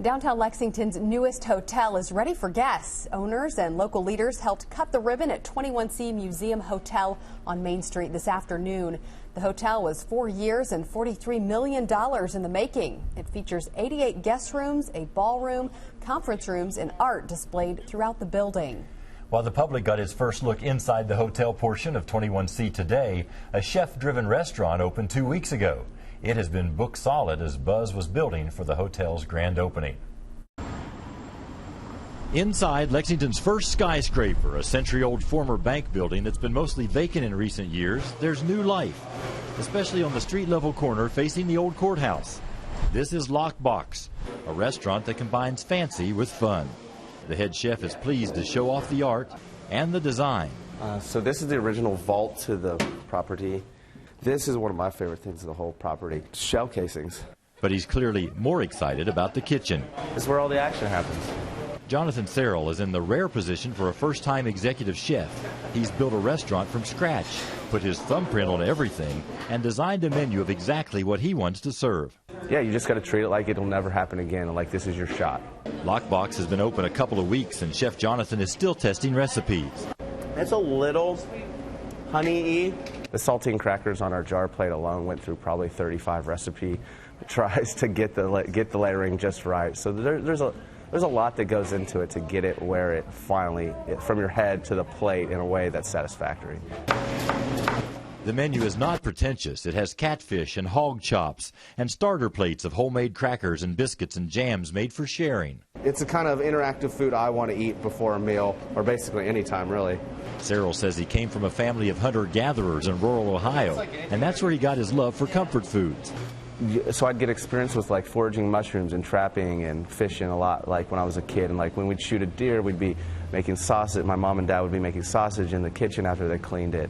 Downtown Lexington's newest hotel is ready for guests. Owners and local leaders helped cut the ribbon at 21C Museum Hotel on Main Street this afternoon. The hotel was 4 years and $43 million in the making. It features 88 guest rooms, a ballroom, conference rooms, and art displayed throughout the building. While the public got its first look inside the hotel portion of 21C today, a chef-driven restaurant opened 2 weeks ago. It has been booked solid as buzz was building for the hotel's grand opening. Inside Lexington's first skyscraper, a century-old former bank building that's been mostly vacant in recent years, there's new life, especially on the street-level corner facing the old courthouse. This is Lockbox, a restaurant that combines fancy with fun. The head chef is pleased to show off the art and the design. So this is the original vault to the property. This is one of my favorite things of the whole property, shell casings. But he's clearly more excited about the kitchen. It's where all the action happens. Jonathan Searle is in the rare position for a first-time executive chef. He's built a restaurant from scratch, put his thumbprint on everything, and designed a menu of exactly what he wants to serve. Yeah, you just got to treat it like it'll never happen again, and like this is your shot. Lockbox has been open a couple of weeks, and Chef Jonathan is still testing recipes. It's a little honey-y. The saltine crackers on our jar plate alone went through probably 35 recipe tries to get the layering just right. So there's a lot that goes into it to get it where it finally, from your head to the plate in a way that's satisfactory. The menu is not pretentious. It has catfish and hog chops and starter plates of homemade crackers and biscuits and jams made for sharing. It's the kind of interactive food I want to eat before a meal, or basically any time, really. Searle says he came from a family of hunter-gatherers in rural Ohio, and that's where he got his love for comfort foods. So I'd get experience with like foraging mushrooms and trapping and fishing a lot, like when I was a kid. And like when we'd shoot a deer, we'd be making sausage. My mom and dad would be making sausage in the kitchen after they cleaned it.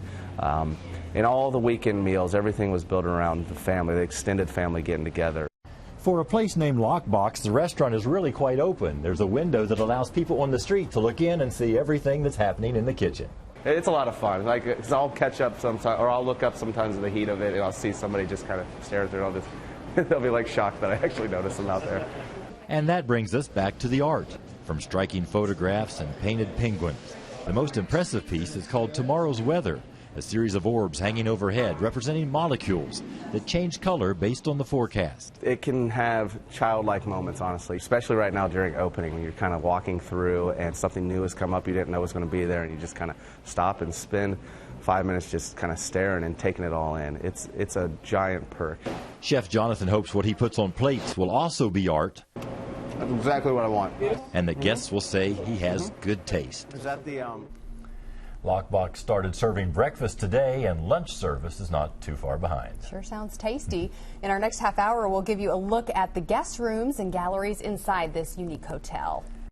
And all the weekend meals, everything was built around the family, the extended family getting together. For a place named Lockbox, the restaurant is really quite open. There's a window that allows people on the street to look in and see everything that's happening in the kitchen. It's a lot of fun. Like, I'll catch up sometimes, or I'll look up sometimes in the heat of it, and I'll see somebody just kind of stare through all this. They'll be like shocked that I actually noticed them out there. And that brings us back to the art, from striking photographs and painted penguins. The most impressive piece is called Tomorrow's Weather, a series of orbs hanging overhead representing molecules that change color based on the forecast. It can have childlike moments, honestly, especially right now during opening when you're kind of walking through and something new has come up you didn't know was going to be there, and you just kind of stop and spend 5 minutes just kind of staring and taking it all in. It's a giant perk. Chef Jonathan hopes what he puts on plates will also be art. That's exactly what I want. And the guests will say he has good taste. Is that the Lockbox started serving breakfast today, and lunch service is not too far behind. Sure sounds tasty. In our next half hour, we'll give you a look at the guest rooms and galleries inside this unique hotel.